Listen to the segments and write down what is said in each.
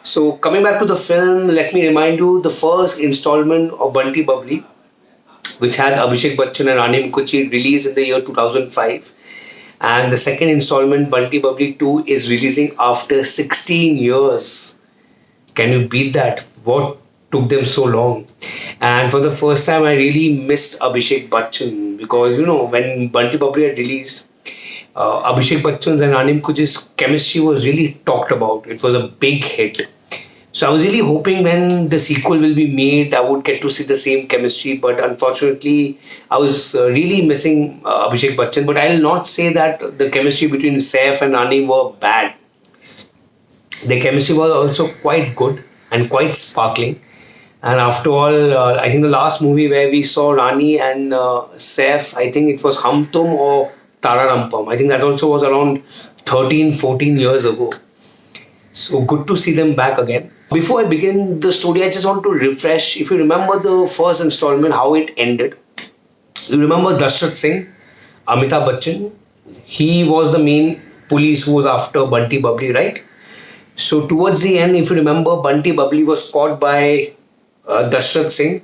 So coming back to the film, let me remind you the first installment of Bunty Bubbly, which had Abhishek Bachchan and Rani Mukherjee, released in the year 2005. And the second installment, Bunty Bubbly 2, is releasing after 16 years. Can you beat that? What took them so long? And for the first time, I really missed Abhishek Bachchan because, when Bunty Bubbly had released, Abhishek Bachchan's and Rani Mukherjee's chemistry was really talked about. It was a big hit. So I was really hoping when the sequel will be made, I would get to see the same chemistry. But unfortunately, I was really missing Abhishek Bachchan. But I'll not say that the chemistry between Saif and Rani were bad. The chemistry was also quite good and quite sparkling. And after all, I think the last movie where we saw Rani and Saif, I think it was Hum Tum or Tara Rampam. I think that also was around 13, 14 years ago. So good to see them back again. Before I begin the story, I just want to refresh. If you remember the first installment, how it ended. You remember Dashrath Singh, Amitabh Bachchan? He was the main police who was after Bunty Bubbly, right? So towards the end, if you remember, Bunty Bubbly was caught by Dashrath Singh.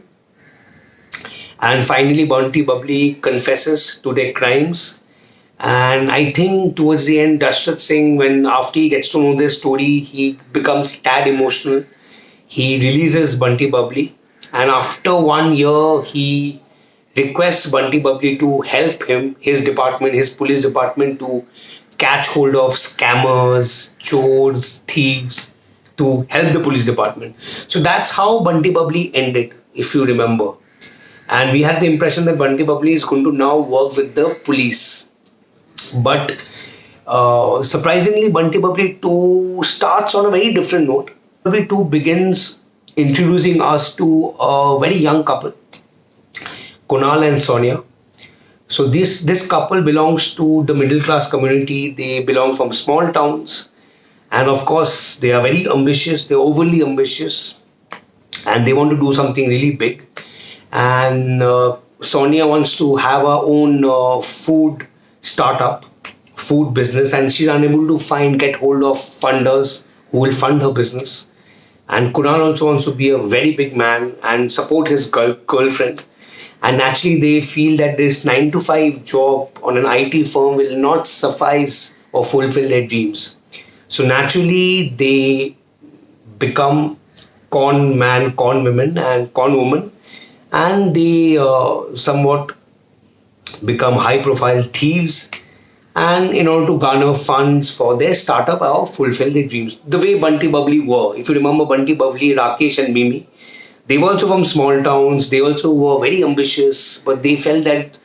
And finally, Bunty Bubbly confesses to their crimes. And I think towards the end, Dashrath Singh, when after he gets to know their story, he becomes tad emotional. He releases Bunty Bubbly. And after 1 year, he requests Bunty Bubbly to help him, his department, his police department, to catch hold of scammers, chores, thieves, to help the police department. So that's how Bunty Bubbly ended, if you remember. And we had the impression that Bunty Bubbly is going to now work with the police. But surprisingly, Bunty Bubbly 2 starts on a very different note. Bubbly 2 begins introducing us to a very young couple, Kunal and Sonia. So this couple belongs to the middle class community. They belong from small towns, and of course they are very ambitious. They're overly ambitious, and they want to do something really big. And Sonia wants to have her own food startup, food business, and she's unable to get hold of funders who will fund her business. And Kunal also wants to be a very big man and support his girlfriend. And naturally, they feel that this 9 to 5 job on an IT firm will not suffice or fulfill their dreams. So naturally, they become con man, con women, and con woman, and they somewhat become high profile thieves, and in order to garner funds for their startup or fulfill their dreams, the way Bunty Bubbly were. If you remember Bunty Bubbly, Rakesh and Mimi, they were also from small towns. They also were very ambitious, but they felt that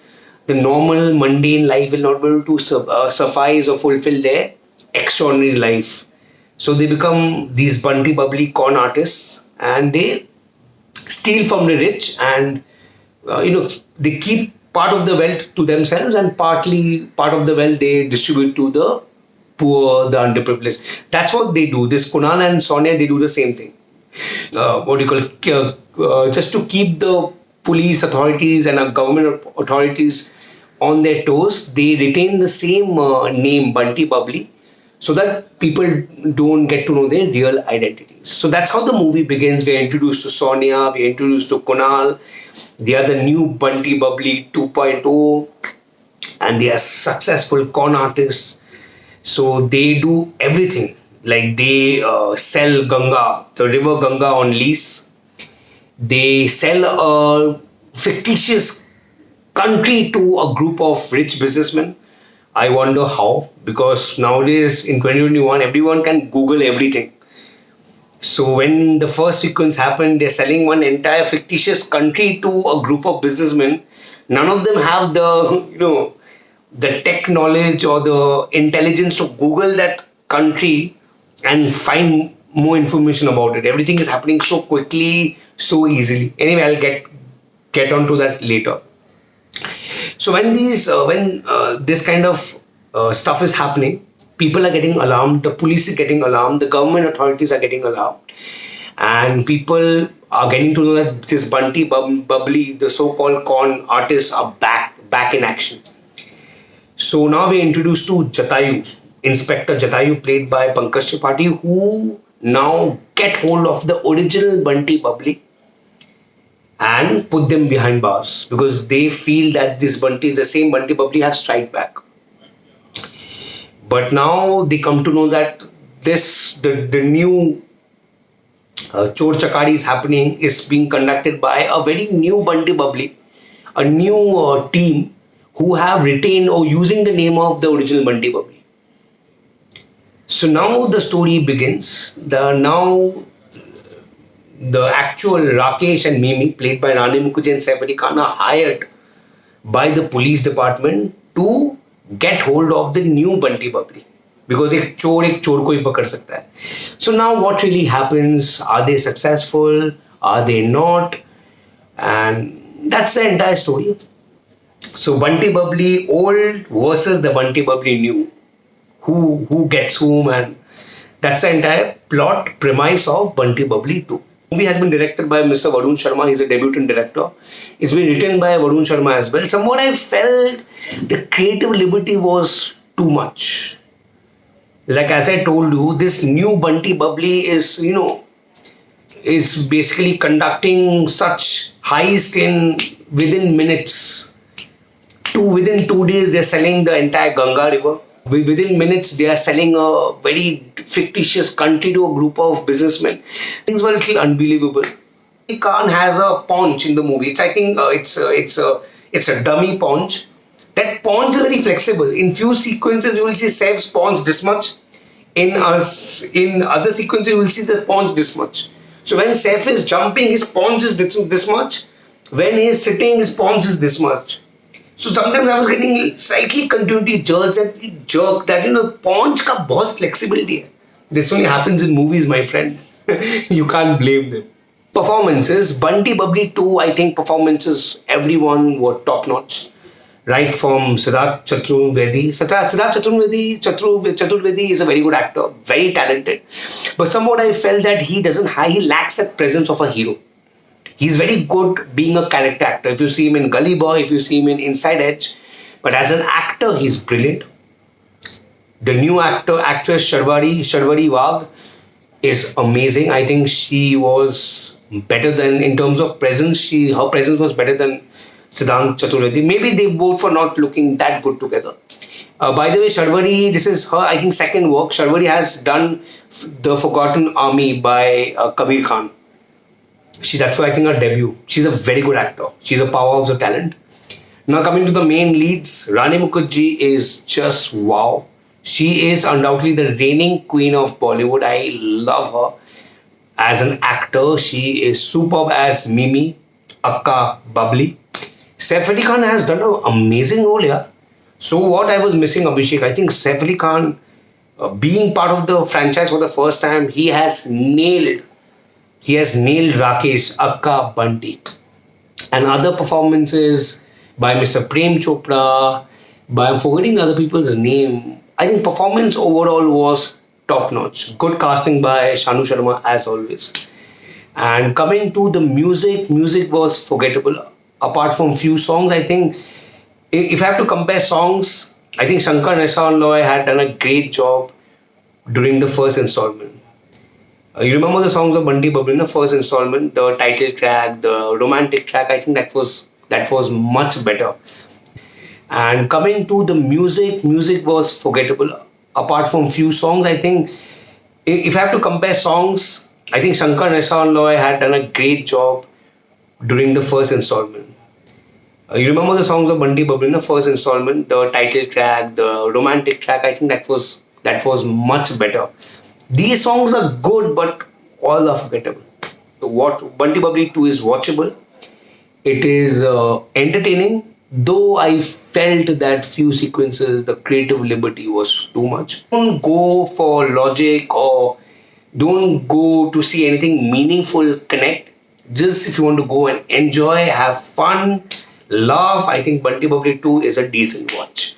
the normal mundane life will not be able to suffice or fulfill their extraordinary life. So they become these Bunty Bubbly con artists, and they steal from the rich, and they keep part of the wealth to themselves, and partly part of the wealth they distribute to the poor, the underprivileged. That's what they do. This Kunal and Sonia, they do the same thing. What do you call just to keep the police authorities and government authorities on their toes, they retain the same name, Bunty Bubbly, so that people don't get to know their real identities. So that's how the movie begins. We are introduced to Sonia, we are introduced to Kunal. They are the new Bunty Bubbly 2.0, and they are successful con artists. So they do everything. Like they sell Ganga, the river Ganga, on lease. They sell a fictitious country to a group of rich businessmen. I wonder how, because nowadays in 2021, everyone can Google everything. So when the first sequence happened, they're selling one entire fictitious country to a group of businessmen. None of them have the tech knowledge or the intelligence to Google that country and find more information about it. Everything is happening so quickly, so easily. Anyway, I'll get onto that later. So when this kind of stuff is happening, people are getting alarmed, the police is getting alarmed, the government authorities are getting alarmed, and people are getting to know that this Bunty Bubbly, the so-called con artists, are back in action. So now we're introduced to Jatayu, Inspector Jatayu, played by Pankaj Tripathi, who now get hold of the original Bunty Bubbly and put them behind bars because they feel that this Bunty, the same Bunty Bubbly, has strike back. But now they come to know that the new Chor Chakari is happening is being conducted by a very new Bunty Bubbly, a new team who have retained or using the name of the original Bunty Bubbly. So now the story begins. The actual Rakesh and Mimi, played by Rani Mukherjee and Saif Ali Khan, are hired by the police department to get hold of the new Bunty Bubbly. Because एक चोर को ही पकड़ सकता है. So now what really happens? Are they successful? Are they not? And that's the entire story. So Bunty Bubbly old versus the Bunty Bubbly new. Who gets whom, and that's the entire plot premise of Bunty Bubbly 2. The movie has been directed by Mr. Varun Sharma. He's a debutant director. It's been written by Varun Sharma as well. Somewhat I felt the creative liberty was too much. Like as I told you, this new Bunty Bubbly is basically conducting such heist within minutes. Within 2 days, they're selling the entire Ganga River. Within minutes, they are selling a very fictitious country to a group of businessmen. Things were a little unbelievable. Khan has a paunch in the movie. I think it's a dummy paunch. That paunch is very flexible. In few sequences, you will see Saif's paunch this much. In other sequences, you will see the paunch this much. So when Saif is jumping, his paunch is this much. When he is sitting, his paunch is this much. So sometimes I was getting slightly continuity jerks that paunch का बहुत flexibility है. This only happens in movies, my friend. You can't blame them. Performances, Bunty Bubbly 2, I think performances, everyone were top notch. Right from Siddharth Chaturvedi. Siddharth Chaturvedi is a very good actor, very talented. But somewhat I felt that he lacks that presence of a hero. He's very good being a character actor. If you see him in Gully Boy, if you see him in Inside Edge. But as an actor, he's brilliant. The new actress Sharvari Wagh is amazing. I think she was better than, in terms of presence, her presence was better than Siddharth Chaturvedi. Maybe they both were not looking that good together. By the way, Sharvari, this is her, I think, second work. Sharvari has done The Forgotten Army by Kabir Khan. That's why I think her debut. She's a very good actor. She's a powerhouse of talent. Now coming to the main leads, Rani Mukherjee is just wow. She is undoubtedly the reigning queen of Bollywood. I love her as an actor. She is superb as Mimi, Akka Bubbly. Saif Ali Khan has done an amazing role here. So what I was missing, Abhishek, I think Saif Ali Khan, being part of the franchise for the first time, he has nailed Rakesh, Akka, Bunty. And other performances by Mr. Prem Chopra, I'm forgetting the other people's name. I think performance overall was top notch. Good casting by Shanu Sharma as always. And coming to the music was forgettable. Apart from few songs, I think if I have to compare songs, I think Shankar Ehsaan Loy had done a great job during the first installment. You remember the songs of Bunty Bubbly in the first installment, the title track, the romantic track, I think that was much better. And coming to the music was forgettable. Apart from few songs, I think if I have to compare songs, I think Shankar Ehsaan Loy had done a great job during the first installment. You remember the songs of Bunty Bubbly in the first installment, the title track, the romantic track, I think that was much better. These songs are good, but all are forgettable. So what Bunty Bubbly 2 is watchable. It is entertaining, though I felt that few sequences, the creative liberty was too much. Don't go for logic or don't go to see anything meaningful connect. Just if you want to go and enjoy, have fun, laugh, I think Bunty Bubbly 2 is a decent watch.